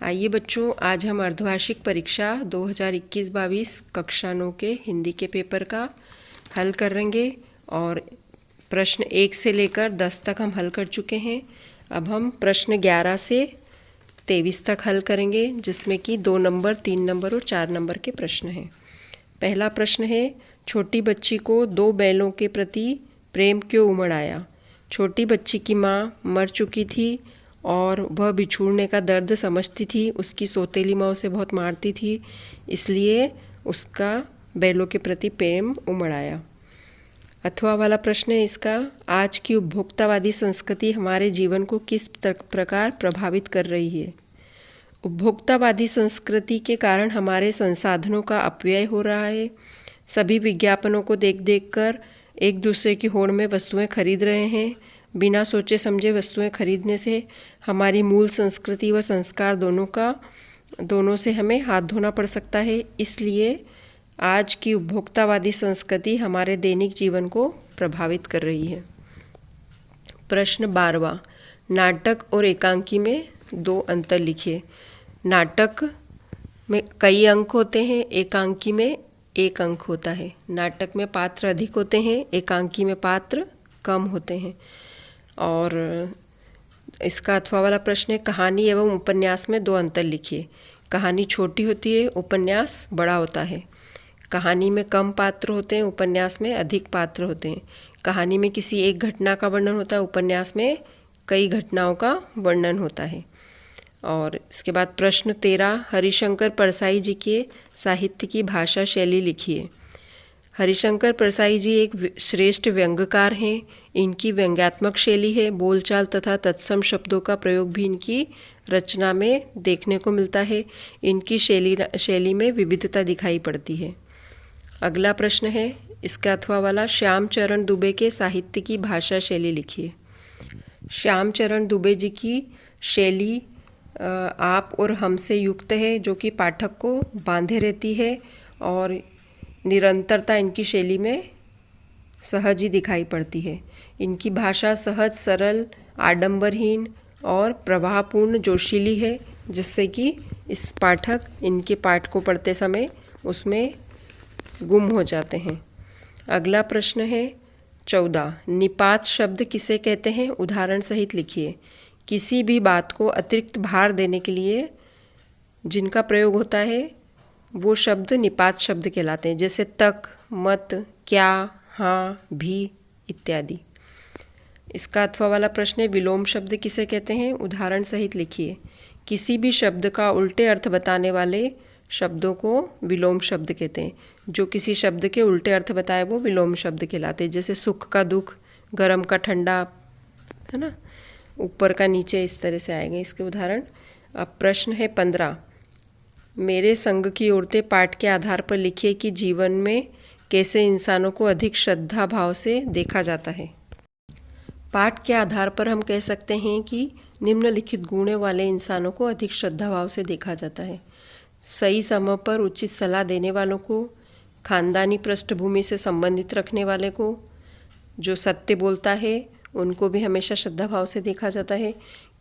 आइए बच्चों, आज हम अर्धवार्षिक परीक्षा 2021-22 कक्षा 9 के हिंदी के पेपर का हल करेंगे और प्रश्न 1 से लेकर 10 तक हम हल कर चुके हैं। अब हम प्रश्न 11 से 23 तक हल करेंगे, जिसमें कि 2 नंबर, 3 नंबर और 4 नंबर के प्रश्न हैं। पहला प्रश्न है, छोटी बच्ची को 2 बैलों के प्रति प्रेम क्यों उमड़ आया? छोटी बच्ची की माँ मर चुकी थी और वह बिछुड़ने का दर्द समझती थी। उसकी सौतेली माँ उसे बहुत मारती थी, इसलिए उसका बैलों के प्रति प्रेम उमड़ आया। अथवा वाला प्रश्न है इसका, आज की उपभोक्तावादी संस्कृति हमारे जीवन को किस प्रकार प्रभावित कर रही है? उपभोक्तावादी संस्कृति के कारण हमारे संसाधनों का अपव्यय हो रहा है। सभी विज्ञापनों को देख देख कर एक दूसरे की होड़ में वस्तुएं खरीद रहे हैं। बिना सोचे समझे वस्तुएं खरीदने से हमारी मूल संस्कृति व संस्कार दोनों से हमें हाथ धोना पड़ सकता है। इसलिए आज की उपभोक्तावादी संस्कृति हमारे दैनिक जीवन को प्रभावित कर रही है। प्रश्न 12वां, नाटक और एकांकी में 2 अंतर लिखिए। नाटक में कई अंक होते हैं, एकांकी में 1 अंक होता है। नाटक में पात्र अधिक होते हैं, एकांकी में पात्र कम होते हैं। और इसका अथवा वाला प्रश्न है, कहानी एवं उपन्यास में 2 अंतर लिखिए। कहानी छोटी होती है, उपन्यास बड़ा होता है। कहानी में कम पात्र होते हैं, उपन्यास में अधिक पात्र होते हैं। कहानी में किसी एक घटना का वर्णन होता है, उपन्यास में कई घटनाओं का वर्णन होता है। और इसके बाद प्रश्न 13, हरिशंकर परसाई जी के साहित्य की भाषा शैली लिखिए। हरिशंकर परसाई जी एक श्रेष्ठ व्यंग्यकार हैं। इनकी व्यंग्यात्मक शैली है। बोलचाल तथा तत्सम शब्दों का प्रयोग भी इनकी रचना में देखने को मिलता है। इनकी शैली में विविधता दिखाई पड़ती है। अगला प्रश्न है इसका अथवा वाला, श्यामचरण दुबे के साहित्य की भाषा शैली लिखिए। श्यामचरण दुबे जी की शैली आप और हम से युक्त है, जो कि पाठक को बांधे रहती है और निरंतरता इनकी शैली में सहज ही दिखाई पड़ती है। इनकी भाषा सहज, सरल, आडंबरहीन और प्रवाहपूर्ण जोशीली है, जिससे कि इस पाठक इनके पाठ को पढ़ते समय उसमें गुम हो जाते हैं। अगला प्रश्न है 14, निपात शब्द किसे कहते हैं? उदाहरण सहित लिखिए। किसी भी बात को अतिरिक्त भार देने के लिए जिनका प्रयोग होता है वो शब्द निपात शब्द कहलाते हैं, जैसे तक, मत, क्या, हाँ, भी इत्यादि। इसका अथवा वाला प्रश्न है, विलोम शब्द किसे कहते हैं? उदाहरण सहित लिखिए। किसी भी शब्द का उल्टे अर्थ बताने वाले शब्दों को विलोम शब्द कहते हैं। जो किसी शब्द के उल्टे अर्थ बताए वो विलोम शब्द कहलाते हैं, जैसे सुख का दुख, गर्म का ठंडा, है ना, ऊपर का नीचे, इस तरह से आएंगे इसके उदाहरण। अब प्रश्न है 15, मेरे संग की औरतें पाठ के आधार पर लिखिए कि जीवन में कैसे इंसानों को अधिक श्रद्धा भाव से देखा जाता है। पाठ के आधार पर हम कह सकते हैं कि निम्नलिखित गुणों वाले इंसानों को अधिक श्रद्धा भाव से देखा जाता है। सही समय पर उचित सलाह देने वालों को, खानदानी पृष्ठभूमि से संबंधित रखने वाले को, जो सत्य बोलता है उनको भी हमेशा श्रद्धा भाव से देखा जाता है।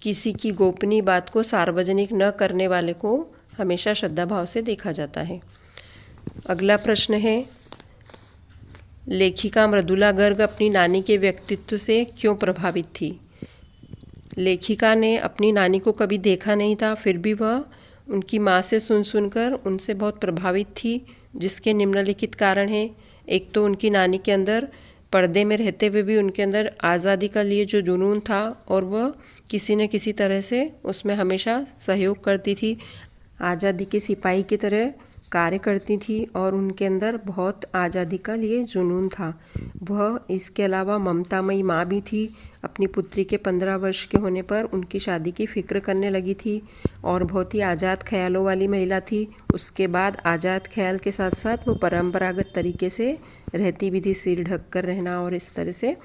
किसी की गोपनीय बात को सार्वजनिक न करने वाले को हमेशा श्रद्धा भाव से देखा जाता है। अगला प्रश्न है, लेखिका मृदुला गर्ग अपनी नानी के व्यक्तित्व से क्यों प्रभावित थी? लेखिका ने अपनी नानी को कभी देखा नहीं था, फिर भी वह उनकी माँ से सुनकर उनसे बहुत प्रभावित थी, जिसके निम्नलिखित कारण हैं। एक तो उनकी नानी के अंदर पर्दे में रहते हुए भी उनके अंदर आज़ादी का लिए जो जुनून था और वह किसी न किसी तरह से उसमें हमेशा सहयोग करती थी, आज़ादी के सिपाही की तरह कार्य करती थी और उनके अंदर बहुत आज़ादी का लिए जुनून था। वह इसके अलावा ममतामयी माँ भी थी। अपनी पुत्री के 15 वर्ष के होने पर उनकी शादी की फिक्र करने लगी थी और बहुत ही आज़ाद ख्यालों वाली महिला थी। उसके बाद आज़ाद ख्याल के साथ साथ वो परंपरागत तरीके से रहती भी थी, सिर ढक कर रहना और इस तरह से,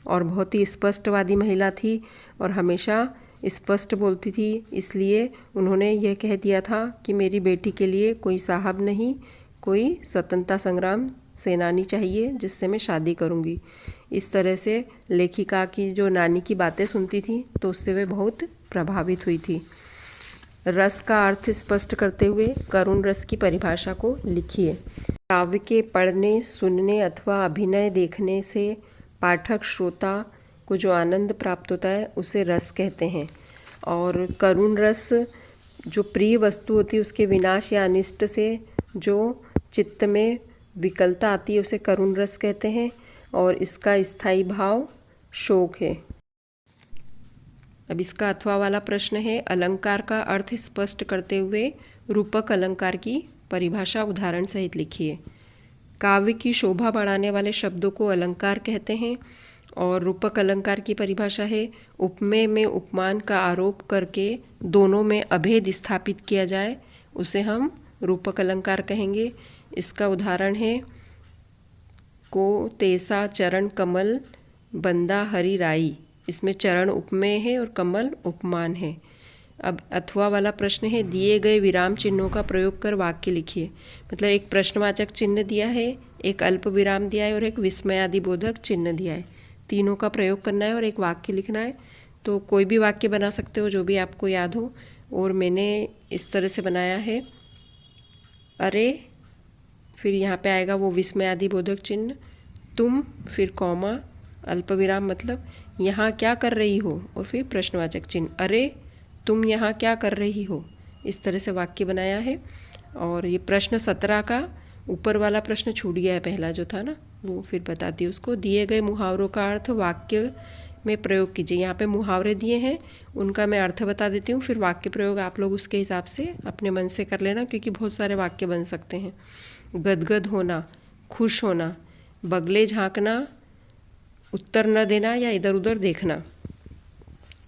और बहुत ही स्पष्टवादी महिला थी और हमेशा स्पष्ट बोलती थी। इसलिए उन्होंने यह कह दिया था कि मेरी बेटी के लिए कोई साहब नहीं, कोई स्वतंत्रता संग्राम सेनानी चाहिए जिससे मैं शादी करूंगी। इस तरह से लेखिका की जो नानी की बातें सुनती थी तो उससे वे बहुत प्रभावित हुई थी। रस का अर्थ स्पष्ट करते हुए करुण रस की परिभाषा को लिखिए। काव्य के पढ़ने, सुनने अथवा अभिनय देखने से पाठक श्रोता को जो आनंद प्राप्त होता है उसे रस कहते हैं। और करुण रस जो प्रिय वस्तु होती है उसके विनाश या अनिष्ट से जो चित्त में विकलता आती है उसे करुण रस कहते हैं। और इसका स्थायी भाव शोक है। अब इसका अथवा वाला प्रश्न है, अलंकार का अर्थ स्पष्ट करते हुए रूपक अलंकार की परिभाषा उदाहरण सहित लिखिए। काव्य की शोभा बढ़ाने वाले शब्दों को अलंकार कहते हैं। और रूपक अलंकार की परिभाषा है, उपमेय में उपमान का आरोप करके दोनों में अभेद स्थापित किया जाए उसे हम रूपक अलंकार कहेंगे। इसका उदाहरण है, को तेसा चरण कमल बंदा हरि राई। इसमें चरण उपमेय है और कमल उपमान है। अब अथवा वाला प्रश्न है, दिए गए विराम चिन्हों का प्रयोग कर वाक्य लिखिए। मतलब एक प्रश्नवाचक चिन्ह दिया है, एक अल्प विराम दिया है और एक विस्मयादिबोधक चिन्ह दिया है। तीनों का प्रयोग करना है और एक वाक्य लिखना है। तो कोई भी वाक्य बना सकते हो जो भी आपको याद हो। और मैंने इस तरह से बनाया है, अरे, फिर यहाँ पे आएगा वो विस्मयादिबोधक चिन्ह, तुम, फिर कॉमा, अल्प विराम मतलब यहाँ क्या कर रही हो, और फिर प्रश्नवाचक चिन्ह, अरे तुम यहाँ क्या कर रही हो। इस तरह से वाक्य बनाया है। और ये प्रश्न 17 का ऊपर वाला प्रश्न छूट गया है, पहला जो था ना, वो फिर बताती हूँ उसको। दिए गए मुहावरों का अर्थ वाक्य में प्रयोग कीजिए। यहाँ पे मुहावरे दिए हैं, उनका मैं अर्थ बता देती हूँ, फिर वाक्य प्रयोग आप लोग उसके हिसाब से अपने मन से कर लेना, क्योंकि बहुत सारे वाक्य बन सकते हैं। गदगद होना, खुश होना, बगले झांकना, उत्तर न देना या इधर उधर देखना,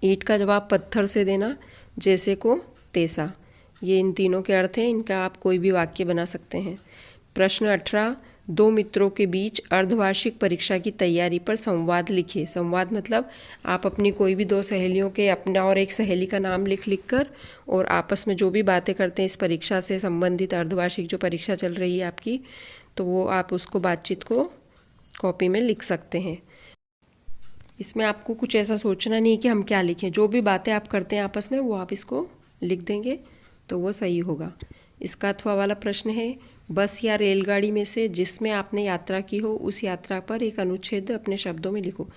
ईंट का जवाब पत्थर से देना, जैसे को तैसा। ये इन तीनों के अर्थ हैं। इनका आप कोई भी वाक्य बना सकते हैं। प्रश्न 18, दो मित्रों के बीच अर्धवार्षिक परीक्षा की तैयारी पर संवाद लिखिए। संवाद मतलब आप अपनी कोई भी दो सहेलियों के, अपना और एक सहेली का नाम लिख कर और आपस में जो भी बातें करते हैं इस परीक्षा से संबंधित, अर्धवार्षिक जो परीक्षा चल रही है आपकी, तो वो आप उसको बातचीत को कॉपी में लिख सकते हैं। इसमें आपको कुछ ऐसा सोचना नहीं कि हम क्या लिखें, जो भी बातें आप करते हैं आपस में वो आप इसको लिख देंगे तो वो सही होगा। इसका अथवा वाला प्रश्न है, बस या रेलगाड़ी में से जिसमें आपने यात्रा की हो उस यात्रा पर एक अनुच्छेद अपने शब्दों में लिखो।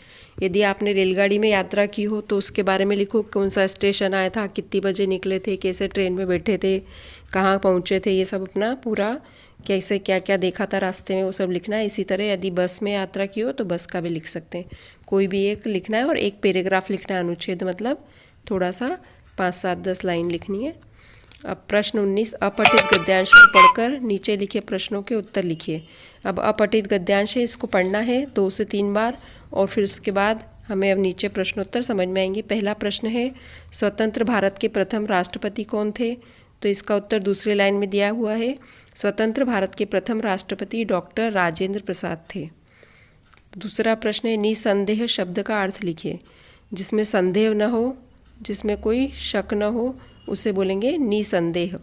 यदि आपने रेलगाड़ी में यात्रा की हो तो उसके बारे में लिखो, कौन सा स्टेशन आया था, कितनी बजे निकले थे, कैसे ट्रेन में बैठे थे, कहाँ पहुँचे थे, ये सब अपना पूरा कैसे क्या क्या देखा था रास्ते में वो सब लिखना है। इसी तरह यदि बस में यात्रा की हो तो बस का भी लिख सकते हैं। कोई भी एक लिखना है और एक पैराग्राफ लिखना है। अनुच्छेद मतलब थोड़ा सा 5, 7, 10 लाइन लिखनी है। अब प्रश्न 19, अपठित गद्यांश को पढ़कर नीचे लिखे प्रश्नों के उत्तर लिखिए। अब अपठित गद्यांश है, इसको पढ़ना है 2 से 3 बार और फिर उसके बाद हमें अब नीचे प्रश्नोत्तर समझ में आएंगे। पहला प्रश्न है, स्वतंत्र भारत के प्रथम राष्ट्रपति कौन थे? तो इसका उत्तर दूसरी लाइन में दिया हुआ है, स्वतंत्र भारत के प्रथम राष्ट्रपति डॉक्टर राजेंद्र प्रसाद थे। दूसरा प्रश्न है, निसंदेह शब्द का अर्थ लिखिए। जिसमें संदेह न हो, जिसमें कोई शक न हो, उसे बोलेंगे निसंदेह।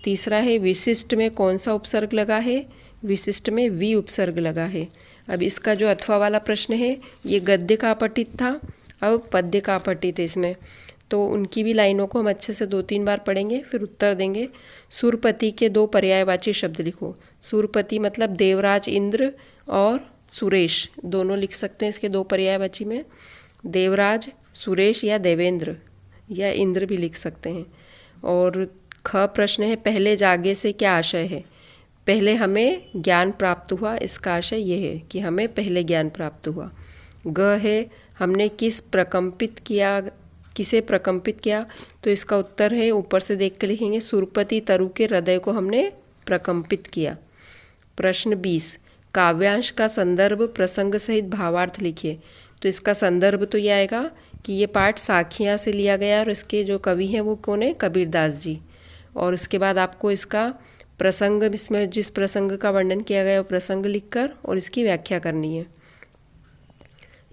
तीसरा है, विशिष्ट में कौन सा उपसर्ग लगा है? विशिष्ट में वि उपसर्ग लगा है। अब इसका जो अथवा वाला प्रश्न है, ये गद्य का अपठित था, अब पद्य का अपठित है इसमें, तो उनकी भी लाइनों को हम अच्छे से 2-3 बार पढ़ेंगे फिर उत्तर देंगे। सुरपति के 2 पर्यायवाची शब्द लिखो। सुरपति मतलब देवराज इंद्र और सुरेश, दोनों लिख सकते हैं इसके 2 पर्यायवाची में, देवराज, सुरेश या देवेंद्र या इंद्र भी लिख सकते हैं। और ख प्रश्न है, पहले जागे से क्या आशय है? पहले हमें ज्ञान प्राप्त हुआ, इसका आशय ये है कि हमें पहले ज्ञान प्राप्त हुआ। ग है, हमने किसे प्रकंपित किया? तो इसका उत्तर है, ऊपर से देख कर लिखेंगे, सुरपति तरु के हृदय को हमने प्रकंपित किया। प्रश्न 20, काव्यांश का संदर्भ प्रसंग सहित भावार्थ लिखिए। तो इसका संदर्भ तो ये आएगा कि ये पाठ साखियाँ से लिया गया और इसके जो कवि हैं वो कौन है? कबीरदास जी। और उसके बाद आपको इसका प्रसंग, इसमें जिस प्रसंग का वर्णन किया गया वो प्रसंग लिखकर और इसकी व्याख्या करनी है।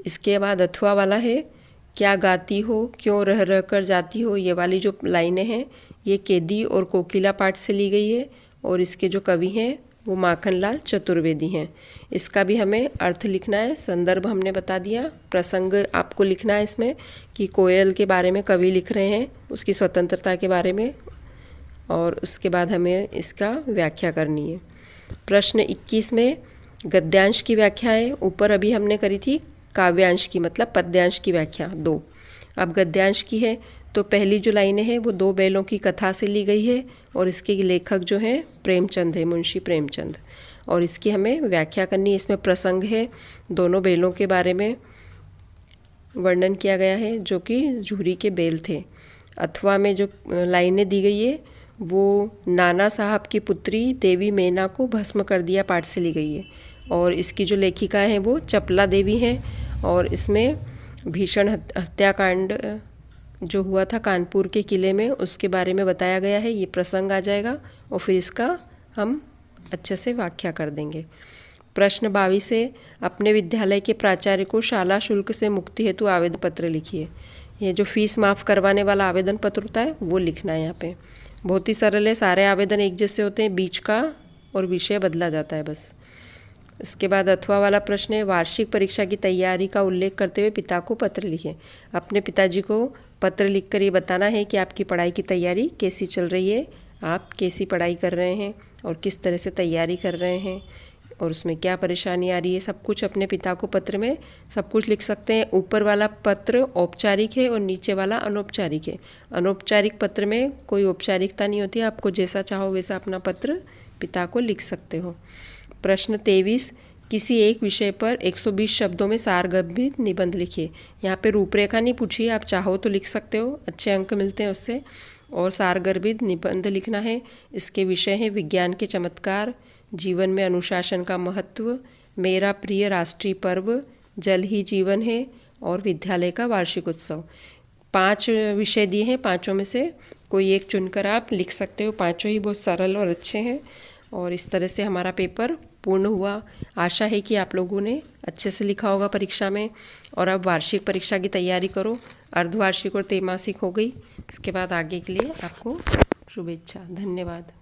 इसके बाद अथवा वाला है, क्या गाती हो, क्यों रह रह कर जाती हो। ये वाली जो लाइनें हैं ये केदी और कोकिला पाठ से ली गई है और इसके जो कवि हैं वो माखनलाल चतुर्वेदी हैं। इसका भी हमें अर्थ लिखना है। संदर्भ हमने बता दिया। प्रसंग आपको लिखना है इसमें कि कोयल के बारे में कवि लिख रहे हैं, उसकी स्वतंत्रता के बारे में, और उसके बाद हमें इसका व्याख्या करनी है। प्रश्न 21 में गद्यांश की व्याख्या है। ऊपर अभी हमने करी थी काव्यांश की, मतलब पद्यांश की व्याख्या 2। अब गद्यांश की है तो पहली जो लाइनें हैं वो 2 बैलों की कथा से ली गई है और इसके लेखक जो हैं प्रेमचंद है, मुंशी प्रेमचंद, और इसकी हमें व्याख्या करनी है। इसमें प्रसंग है, दोनों बैलों के बारे में वर्णन किया गया है जो कि झूरी के बैल थे। अथवा में जो लाइनें दी गई है वो नाना साहब की पुत्री देवी मैना को भस्म कर दिया पाठ से ली गई है, और इसकी जो लेखिका हैं वो चपला देवी हैं, और इसमें भीषण हत्याकांड जो हुआ था कानपुर के किले में उसके बारे में बताया गया है। ये प्रसंग आ जाएगा और फिर इसका हम अच्छे से व्याख्या कर देंगे। प्रश्न 22 है, अपने विद्यालय के प्राचार्य को शाला शुल्क से मुक्ति हेतु आवेदन पत्र लिखिए। ये जो फीस माफ़ करवाने वाला आवेदन पत्र होता है वो लिखना है यहाँ पे। बहुत ही सरल है, सारे आवेदन एक जैसे होते हैं, बीच का और विषय बदला जाता है बस। इसके बाद अथवा वाला प्रश्न है, वार्षिक परीक्षा की तैयारी का उल्लेख करते हुए पिता को पत्र लिखें। अपने पिताजी को पत्र लिखकर ये बताना है कि आपकी पढ़ाई की तैयारी कैसी चल रही है, आप कैसी पढ़ाई कर रहे हैं और किस तरह से तैयारी कर रहे हैं और उसमें क्या परेशानी आ रही है, सब कुछ अपने पिता को पत्र में सब कुछ लिख सकते हैं। ऊपर वाला पत्र औपचारिक है और नीचे वाला अनौपचारिक है। अनौपचारिक पत्र में कोई औपचारिकता नहीं होती, आपको जैसा चाहो वैसा अपना पत्र पिता को लिख सकते हो। प्रश्न 23, किसी एक विषय पर 120 शब्दों में सारगर्भित निबंध लिखिए। यहाँ पे रूपरेखा नहीं पूछी है, आप चाहो तो लिख सकते हो, अच्छे अंक मिलते हैं उससे। और सारगर्भित निबंध लिखना है। इसके विषय हैं विज्ञान के चमत्कार, जीवन में अनुशासन का महत्व, मेरा प्रिय राष्ट्रीय पर्व, जल ही जीवन है, और विद्यालय का वार्षिक उत्सव। 5 विषय दिए हैं, 5 में से कोई एक चुनकर आप लिख सकते हो। 5 ही बहुत सरल और अच्छे हैं। और इस तरह से हमारा पेपर पूर्ण हुआ। आशा है कि आप लोगों ने अच्छे से लिखा होगा परीक्षा में। और अब वार्षिक परीक्षा की तैयारी करो। अर्धवार्षिक और त्रैमासिक हो गई। इसके बाद आगे के लिए आपको शुभेच्छा। धन्यवाद।